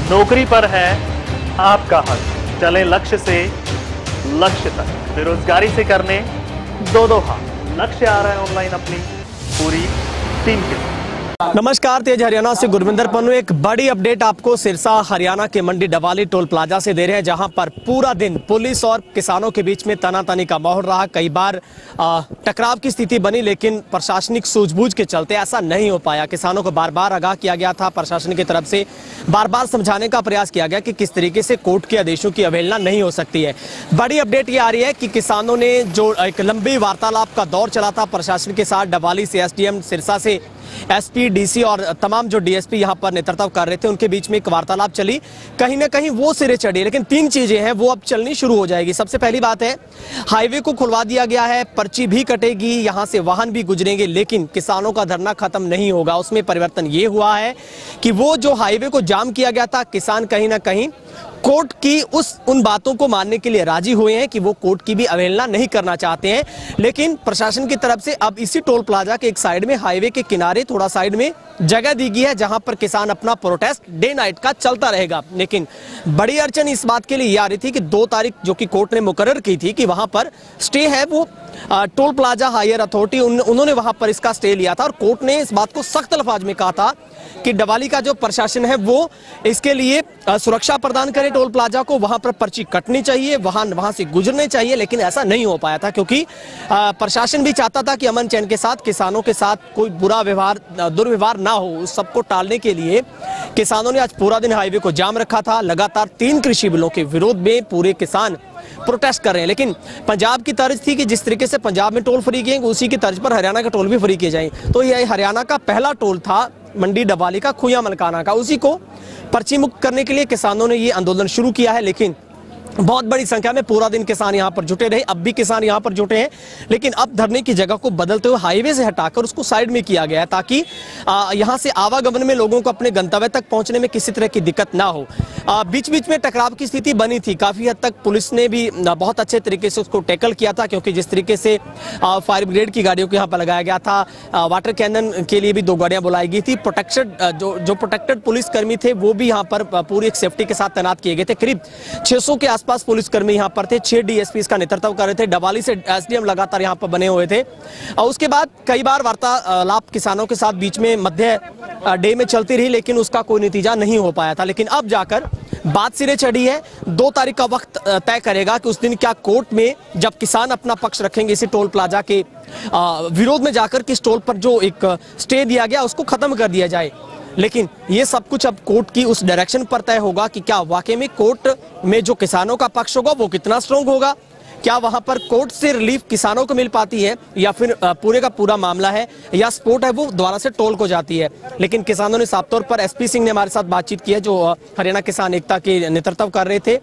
नौकरी पर है आपका हक, चले लक्ष्य से लक्ष्य तक, बेरोजगारी से करने दो हाथ। लक्ष्य आ रहा है ऑनलाइन अपनी पूरी टीम के साथ। नमस्कार, तेज हरियाणा से गुरविंदर पन्नू। एक बड़ी अपडेट आपको सिरसा हरियाणा के मंडी डवाली टोल प्लाजा से दे रहे हैं, जहां पर पूरा दिन पुलिस और किसानों के बीच में तनातनी का माहौल रहा। कई बार टकराव की स्थिति बनी, लेकिन प्रशासनिक सूझबूझ के चलते ऐसा नहीं हो पाया। किसानों को बार बार आगाह किया गया था, प्रशासन की तरफ से बार बार समझाने का प्रयास किया गया कि किस तरीके से कोर्ट के आदेशों की अवहेलना नहीं हो सकती है। बड़ी अपडेट ये आ रही है कि किसानों ने जो एक लंबी वार्तालाप का दौर चला था प्रशासन के साथ, डवाली से एसडीएम, सिरसा से एसपी, डीसी और तमाम जो डीएसपी यहां पर नेतृत्व कर रहे थे, उनके बीच में एक वार्तालाप चली। कहीं ना कहीं वो सिरे चढ़ी, लेकिन तीन चीजें हैं वो अब चलनी शुरू हो जाएगी। सबसे पहली बात है, हाईवे को खुलवा दिया गया है, पर्ची भी कटेगी, यहां से वाहन भी गुजरेंगे, लेकिन किसानों का धरना खत्म नहीं होगा। उसमें परिवर्तन ये हुआ है कि वो जो हाईवे को जाम किया गया था, किसान कहीं ना कहीं कोर्ट की उन बातों को मानने के लिए राजी हुए हैं कि वो कोर्ट की भी अवहेलना नहीं करना चाहते हैं। लेकिन प्रशासन की तरफ से अब इसी टोल प्लाजा के एक साइड में, हाईवे के किनारे थोड़ा साइड में जगह दी गई है, जहां पर किसान अपना प्रोटेस्ट डे नाइट का चलता रहेगा। लेकिन बड़ी अड़चन इस बात के लिए ये आ रही थी कि 2 तारीख जो कि कोर्ट ने मुकर्रर की थी कि वहां पर स्टे है, वो टोल प्लाजा हायर अथॉरिटी उन्होंने वहां पर इसका स्टे लिया था, और कोर्ट ने इस बात को सख्त अल्फाज में कहा था कि डवाली का जो प्रशासन है वो इसके लिए सुरक्षा प्रदान करे टोल प्लाजा को, वहां पर पर्ची कटनी चाहिए, वहां से गुजरने चाहिए। लेकिन ऐसा नहीं हो पाया था, क्योंकि प्रशासन भी चाहता था कि अमन चैन के साथ, किसानों के साथ कोई बुरा व्यवहार, दुर्व्यवहार ना हो। उस सबको टालने के लिए किसानों ने आज पूरा दिन हाईवे को जाम रखा था। लगातार 3 कृषि बिलों के विरोध में पूरे किसान प्रोटेस्ट कर रहे हैं। लेकिन पंजाब की तर्ज थी कि जिस तरीके से पंजाब में टोल फ्री किए, उसी की तर्ज पर हरियाणा का टोल भी फ्री किए जाए। तो यह हरियाणा का पहला टोल था मंडी डवाली का, खुया मलकाना का, उसी को पर्ची मुक्त करने के लिए किसानों ने ये आंदोलन शुरू किया है। लेकिन बहुत बड़ी संख्या में पूरा दिन किसान यहां पर जुटे रहे, अब भी किसान यहां पर जुटे हैं। लेकिन अब धरने की जगह को बदलते हुए हाईवे से हटाकर उसको साइड में किया गया है, ताकि यहां से आवागमन में लोगों को अपने गंतव्य तक पहुंचने में किसी तरह की दिक्कत ना हो। बीच बीच में टकराव की स्थिति बनी थी, काफी हद तक पुलिस ने भी बहुत अच्छे तरीके से उसको टैकल किया था, क्योंकि जिस तरीके से फायर ब्रिगेड की गाड़ियों को यहाँ पर लगाया गया था, वाटर कैनन के लिए भी 2 गाड़ियां बुलाई गई थी। जो प्रोटेक्टेड पुलिस कर्मी थे वो भी यहाँ पर पूरी एक सेफ्टी के साथ तैनात किए गए थे। करीब 600 के आसपास पुलिसकर्मी यहां पर थे, 6 डीएसपी का नेतृत्व कर रहे थे। डवाली से एसडीएम लगातार यहां पर बने हुए थे। और उसके बाद कई बार वार्तालाप किसानों के साथ बीच में मध्य डे में चलती रही, लेकिन उसका कोई नतीजा नहीं हो पाया था। लेकिन अब जाकर बात सिरे चढ़ी है। 2 तारीख का वक्त तय करेगा कि उस दिन क्या कोर्ट में जब किसान अपना पक्ष रखेंगे इसी टोल प्लाजा के विरोध में जाकर, किस टोल पर जो एक स्टे दिया गया उसको खत्म कर दिया जाए। लेकिन ये सब कुछ अब कोर्ट की उस डायरेक्शन पर तय होगा कि क्या वाकई में कोर्ट में जो किसानों का पक्ष होगा वो कितना स्ट्रांग होगा, क्या वहां पर कोर्ट से रिलीफ किसानों को मिल पाती है, या फिर पूरे का पूरा मामला है या सपोर्ट है वो दोबारा से टोल को जाती है। लेकिन किसानों ने साफ तौर पर, एसपी सिंह ने हमारे साथ बातचीत की है, जो हरियाणा किसान एकता के नेतृत्व कर रहे थे,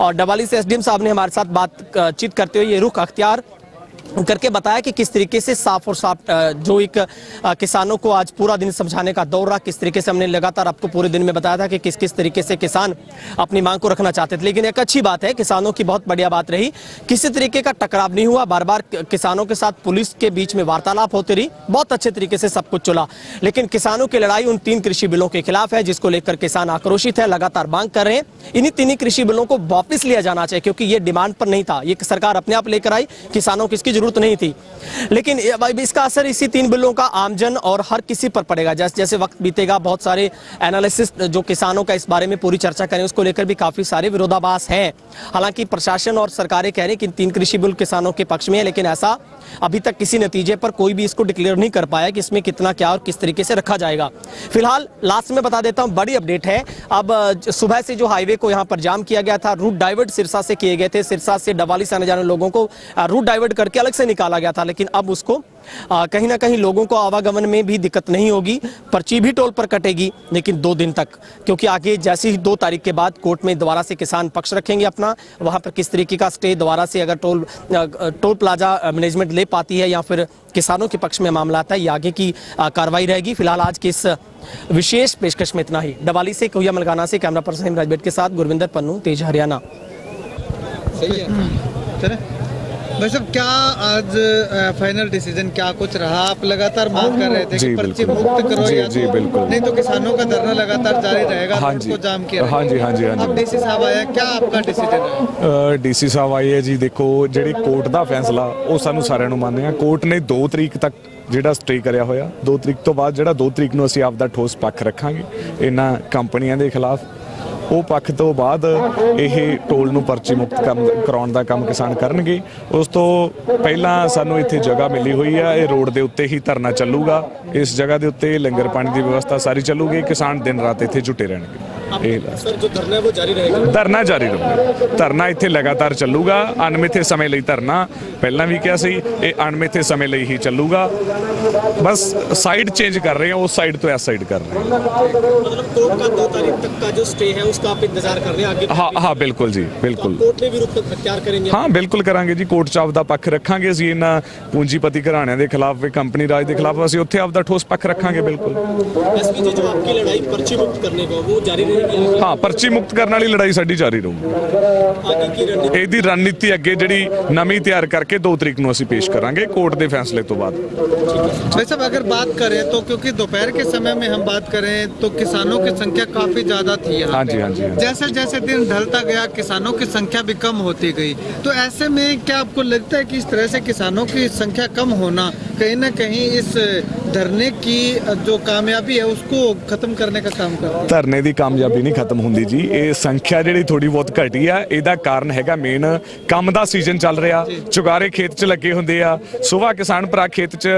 और डवाली से एसडीएम साहब ने हमारे साथ बातचीत करते हुए ये रुख अख्तियार करके बताया कि किस तरीके से साफ और साफ जो एक किसानों को आज पूरा दिन समझाने का दौर रहा, किस तरीके से हमने लगातार आपको पूरे दिन में बताया था कि किस किस तरीके से किसान अपनी मांग को रखना चाहते थे। लेकिन एक अच्छी बात है, किसानों की बहुत बढ़िया बात रही, किसी तरीके का टकराव नहीं हुआ। बार बार किसानों के साथ पुलिस के बीच में वार्तालाप होती रही, बहुत अच्छे तरीके से सब कुछ चला। लेकिन किसानों की लड़ाई उन 3 कृषि बिलों के खिलाफ है, जिसको लेकर किसान आक्रोशित है, लगातार मांग कर रहे हैं। इन्हीं 3 कृषि बिलों को वापस लिया जाना चाहिए, क्योंकि ये डिमांड पर नहीं था, ये सरकार अपने आप लेकर आई, किसानों की इसकी जरूरत नहीं थी। लेकिन इसका असर इसी 3 बिलों का आमजन और हर किसी पर पड़ेगा। जैसे जैसे वक्त बीतेगा, बहुत सारे एनालिसिस जो किसानों का इस बारे में पूरी चर्चा करें, उसको लेकर भी काफी सारे विरोधाभास हैं। हालांकि प्रशासन और सरकारें कह रही हैं कि 3 कृषि बिल किसानों के पक्ष में है, लेकिन ऐसा अभी तक किसी नतीजे पर कोई भी इसको डिक्लेयर नहीं कर पाया कि इसमें कितना क्या और किस तरीके से रखा जाएगा। फिलहाल लास्ट में बता देता हूं, बड़ी अपडेट है। अब सुबह से जो हाईवे को यहां पर जाम किया गया था, रूट डाइवर्ट सिरसा से किए गए थे, सिरसा से डवाली से आने जाने लोगों को रूट डाइवर्ट करके अलग से निकाला गया था। लेकिन अब उसको कहीं ना कहीं लोगों को आवागमन में भी दिक्कत नहीं होगी, पर्ची भी टोल पर कटेगी, लेकिन 2 दिन तक, क्योंकि आगे जैसे ही 2 तारीख के बाद कोर्ट में दोबारा से किसान पक्ष रखेंगे अपना, वहां पर किस तरीके का स्टे दोबारा से अगर टोल प्लाजा मैनेजमेंट ले पाती है या फिर किसानों के पक्ष में मामला आता है, ये आगे की कार्रवाई रहेगी। फिलहाल आज की इस विशेष पेशकश में इतना ही। डवाली से खुया मलकाना से कैमरा पर्सन राजबेट के साथ गुरविंदर पन्नू, तेज हरियाणा। सही है। भाई साहब, क्या आज फाइनल डिसीजन क्या कुछ रहा? आप लगातार मांग कर रहे थे कि पर्ची मुक्त करो या जी बिल्कुल, नहीं तो किसानों का धरना लगातार जारी रहेगा। हाँ जी, को जाम किया। हाँ जी, हाँ जी, हाँ जी। अब डीसी साहब आया, क्या आपका डिसीजन है? ਡੀਸੀ ਸਾਹਿਬ ਆਏ ਹੈ ਜੀ। ਦੇਖੋ, ਜਿਹੜੀ ਕੋਰਟ ਦਾ ਫੈਸਲਾ ਉਹ ਸਾਨੂੰ ਸਾਰਿਆਂ ਨੂੰ ਮੰਨਦੇ ਆ। ਕੋਰਟ ਨੇ 2 ਤਰੀਕ ਤੱਕ ਜਿਹੜਾ ਸਟੇ ਕਰਿਆ ਹੋਇਆ, 2 ਤਰੀਕ ਤੋਂ ਬਾਅਦ ਜਿਹੜਾ 2 ਤਰੀਕ ਨੂੰ ਅਸੀਂ ਆਪਦਾ ਠੋਸ ਪੱਖ ਰੱਖਾਂਗੇ ਇਹਨਾਂ ਕੰਪਨੀਆਂ ਦੇ ਖਿਲਾਫ। ਉਹ ਪੱਖ ਤੋਂ ਬਾਅਦ ਇਹ ਟੋਲ ਨੂੰ ਪਰਚੀ ਮੁਕਤ ਕਰਾਉਣ ਦਾ ਕੰਮ ਕਿਸਾਨ ਕਰਨਗੇ। ਉਸ ਤੋਂ ਪਹਿਲਾਂ ਸਾਨੂੰ ਇੱਥੇ ਜਗ੍ਹਾ ਮਿਲੀ ਹੋਈ ਆ, ਇਹ ਰੋਡ ਦੇ ਉੱਤੇ ਹੀ ਧਰਨਾ ਚੱਲੂਗਾ। ਇਸ ਜਗ੍ਹਾ ਦੇ ਉੱਤੇ ਲੰਗਰ ਪਾਣੀ ਦੀ ਵਿਵਸਥਾ ਸਾਰੀ ਚੱਲੂਗੀ। ਕਿਸਾਨ ਦਿਨ ਰਾਤ ਇੱਥੇ ਜੁਟੇ ਰਹਿਣਗੇ। सर, जो धरना है वो जारी रहेगा? ਧਰਨਾ ਜਾਰੀ ਰਹੂਗਾ। ਧਰਨਾ ਇੱਥੇ ਲਗਾਤਾਰ ਚੱਲੂਗਾ। ਅਣਮਿੱਥੇ ਸਮੇਂ ਲਈ ਧਰਨਾ ਪਹਿਲਾਂ ਵੀ ਕਿਹਾ ਸੀ, ਇਹ ਅਣਮਿੱਥੇ ਸਮੇਂ ਲਈ ਹੀ ਚੱਲੂਗਾ। ਬਸ ਸਾਈਡ ਚੇਂਜ ਕਰ ਰਹੇ ਹਾਂ, ਉਸ ਸਾਈਡ ਤੋਂ ਇਸ ਸਾਈਡ ਕਰ ਰਹੇ ਹਾਂ। मतलब कोर्ट का 2 तारीख तक का जो स्टे है उसका आप इंतजार कर रहे हैं आगे? हाँ हाँ बिल्कुल जी, बिल्कुल। कोर्ट में भी रुख अख्तियार करेंगे? हाँ बिल्कुल ਕਰਾਂਗੇ ਜੀ। ਕੋਰਟ 'ਚ ਆਪਦਾ ਪੱਖ ਰੱਖਾਂਗੇ ਅਸੀਂ। ਇਹਨਾਂ ਪੂੰਜੀਪਤੀ ਘਰਾਣਿਆਂ ਦੇ ਖਿਲਾਫ, ਕੰਪਨੀ ਰਾਜ ਦੇ ਖਿਲਾਫ ਅਸੀਂ ਉੱਥੇ ਆਪਦਾ ਠੋਸ ਪੱਖ ਰੱਖਾਂਗੇ। ਬਿਲਕੁਲ। एसपी जी, जो आपकी लड़ाई पर्ची मुक्त करने का वो जारी रहेगी? ਹਾਂ, ਪਰਚੀ ਮੁਕਤ ਕਰਨ ਵਾਲੀ ਲੜਾਈ ਸਾਡੀ ਜਾਰੀ ਰਹੂਗੀ। आगे की रणनीति? ਇਹਦੀ ਰਣਨੀਤੀ ਅੱਗੇ ਜਿਹੜੀ ਨਵੀਂ ਤਿਆਰ ਕਰਕੇ 2 ਤਰੀਕ ਨੂੰ ਅਸੀਂ ਪੇਸ਼ ਕਰਾਂਗੇ ਕੋर्ट ਦੇ फैसले तो बाद। भाई साहब, अगर बात करें तो क्योंकि दोपहर के समय में हम बात करें तो किसानों की संख्या काफी ज्यादा थी यहाँ हाँ पे। जी, हाँ जी, हाँ जी। जैसे जैसे दिन ढलता गया किसानों की संख्या भी कम होती गई, तो ऐसे में क्या आपको लगता है कि इस तरह से किसानों की संख्या कम होना कहीं ना कहीं इस धरने की जो कामयाबी है उसको खत्म करने का काम कर रहा है? ਧਰਨੇ ਦੀ ਕਾਮਯਾਬੀ ਨਹੀਂ ਖਤਮ ਹੁੰਦੀ ਜੀ। ਇਹ ਸੰਖਿਆ ਜਿਹੜੀ ਥੋੜੀ ਬਹੁਤ ਘਟੀ ਆ, ਇਹਦਾ ਕਾਰਨ ਹੈਗਾ ਮੇਨ ਕੰਮ ਦਾ ਸੀਜ਼ਨ ਚੱਲ ਰਿਹਾ। ਚੁਗਾਰੇ ਖੇਤ 'ਚ ਲੱਗੇ ਹੁੰਦੇ ਆ। ਸੁਬਾਹ ਕਿਸਾਨ ਭਰਾ ਖੇਤ 'ਚ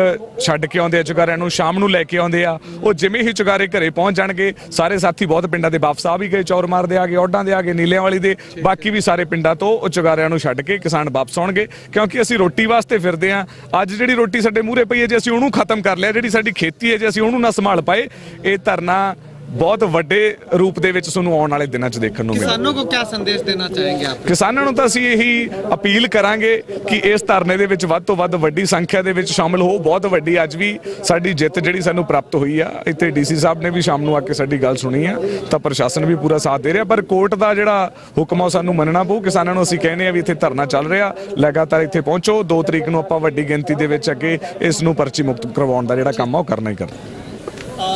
ਛੱਡ ਕੇ ਆਉਂਦੇ ਆ ਚੁਗਾਰਿਆਂ ਨੂੰ, ਸ਼ਾਮ ਨੂੰ ਲੈ ਕੇ ਆਉਂਦੇ ਆ। ਉਹ ਜਿਵੇਂ ਹੀ ਚੁਗਾਰੇ ਘਰੇ ਪਹੁੰਚ ਜਾਣਗੇ, ਸਾਰੇ ਸਾਥੀ ਬਹੁਤ ਪਿੰਡਾਂ ਦੇ ਵਾਪਸ ਆ ਵੀ ਗਏ, ਚੌਰ ਮਾਰਦੇ ਆ ਗਏ, ਔਡਾਂ ਦੇ ਆ ਗਏ, ਨੀਲਿਆਂ ਵਾਲੀ ਦੇ, ਬਾਕੀ ਵੀ ਸਾਰੇ ਪਿੰਡਾਂ ਤੋਂ ਉਹ ਚੁਗਾਰਿਆਂ ਨੂੰ ਛੱਡ ਕੇ ਕਿਸਾਨ ਵਾਪਸ ਆਉਣਗੇ। ਕਿਉਂਕਿ ਅਸੀਂ ਰੋਟੀ ਵਾਸਤੇ ਫਿਰਦੇ ਆ। ਅੱਜ ਜਿਹੜੀ ਰੋਟੀ ਸਾਡੇ ਮੂਹਰੇ ਪਈ ਹੈ, ਜੇ ਅਸੀਂ ਉਹਨੂੰ ਖਤਮ ਕਰ ਲਿਆ, ਜਿਹੜੀ ਸਾਡੀ ਖੇਤੀ ਹੈ, ਜੇ ਅਸੀਂ ਉਹਨੂੰ ਨਾ ਸੰਭਾਲ ਪਾਏ, ਇਹ ਧਰਨਾ ਬਹੁਤ ਵੱਡੇ ਰੂਪ ਦੇ ਵਿੱਚ ਤੁਹਾਨੂੰ ਆਉਣ ਵਾਲੇ ਦਿਨਾਂ 'ਚ ਦੇਖਣ ਨੂੰ ਮਿਲੇਗਾ। किसानों को क्या संदेश देना चाहेंगे आप? ਕਿਸਾਨਾਂ ਨੂੰ ਤਾਂ ਅਸੀਂ ਇਹੀ ਅਪੀਲ ਕਰਾਂਗੇ ਕਿ ਇਸ ਧਰਨੇ ਦੇ ਵਿੱਚ ਵੱਧ ਤੋਂ ਵੱਧ ਵੱਡੀ ਸੰਖਿਆ ਦੇ ਵਿੱਚ ਸ਼ਾਮਲ ਹੋ। ਬਹੁਤ ਵੱਡੀ ਅੱਜ ਵੀ ਸਾਡੀ ਜਿੱਤ ਜਿਹੜੀ ਸਾਨੂੰ ਪ੍ਰਾਪਤ ਹੋਈ ਆ। ਇੱਥੇ ਡੀਸੀ ਸਾਹਿਬ ਨੇ ਵੀ ਸ਼ਾਮ ਨੂੰ ਆ ਕੇ ਸਾਡੀ ਗੱਲ ਸੁਣੀ ਆ, ਤਾਂ ਪ੍ਰਸ਼ਾਸਨ ਵੀ ਪੂਰਾ ਸਾਥ ਦੇ ਰਿਹਾ। ਪਰ ਕੋਰਟ ਦਾ ਜਿਹੜਾ ਹੁਕਮ ਆ ਸਾਨੂੰ ਮੰਨਣਾ ਪਊ। ਕਿਸਾਨਾਂ ਨੂੰ ਅਸੀਂ ਕਹਿੰਦੇ ਆ ਵੀ ਇੱਥੇ ਧਰਨਾ ਚੱਲ ਰਿਹਾ, ਲਗਾਤਾਰ ਇੱਥੇ ਪਹੁੰਚੋ। 2 ਤਰੀਕ ਨੂੰ ਆਪਾਂ ਵੱਡੀ ਗਿਣਤੀ ਦੇ ਵਿੱਚ ਅੱਗੇ ਇਸ ਨੂੰ ਪਰਚੀ ਮੁਕਤ ਕਰਵਾਉਣ ਦਾ ਜਿਹੜਾ ਕੰਮ ਆ ਉਹ ਕਰਨਾ ਹੀ ਕਰਨਾ।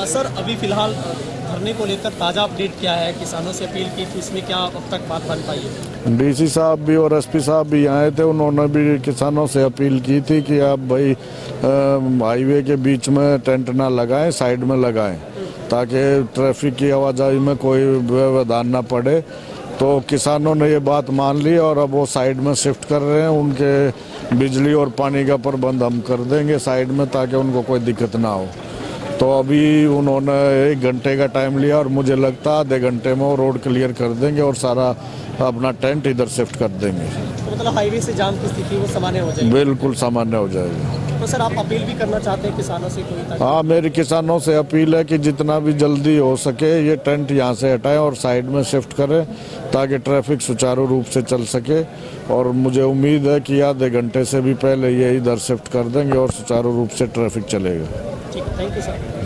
सर, अभी फिलहाल धरने को लेकर ताज़ा अपडेट क्या है? किसानों से अपील की थी, इसमें क्या अब तक बात बन पाई है? डीसी साहब भी और एसपी साहब भी आए थे। उन्होंने भी किसानों से अपील की थी कि आप भाई हाईवे के बीच में टेंट ना लगाएं, साइड में लगाएं, ताकि ट्रैफिक की आवाजाही में कोई व्यवधान ना पड़े। तो किसानों ने ये बात मान ली और अब वो साइड में शिफ्ट कर रहे हैं। उनके बिजली और पानी का प्रबंध हम कर देंगे साइड में, ताकि उनको कोई दिक्कत ना हो। तो अभी उन्होंने 1 घंटे का टाइम लिया और मुझे लगता है आधे घंटे में वो रोड क्लियर कर देंगे और सारा अपना टेंट इधर शिफ्ट कर देंगे। तो मतलब हाईवे से जाम की स्थिति वो सामान्य हो जाएगी? बिल्कुल सामान्य हो जाएगा। तो सर, आप अपील भी करना चाहते हैं किसानों से कोई? हाँ, मेरी किसानों से अपील है कि जितना भी जल्दी हो सके ये टेंट यहाँ से हटाएं और साइड में शिफ्ट करें, ताकि ट्रैफिक सुचारू रूप से चल सके। और मुझे उम्मीद है कि आधे घंटे से भी पहले ये इधर शिफ्ट कर देंगे और सुचारू रूप से ट्रैफिक चलेगा। ठीक है, थैंक यू सर।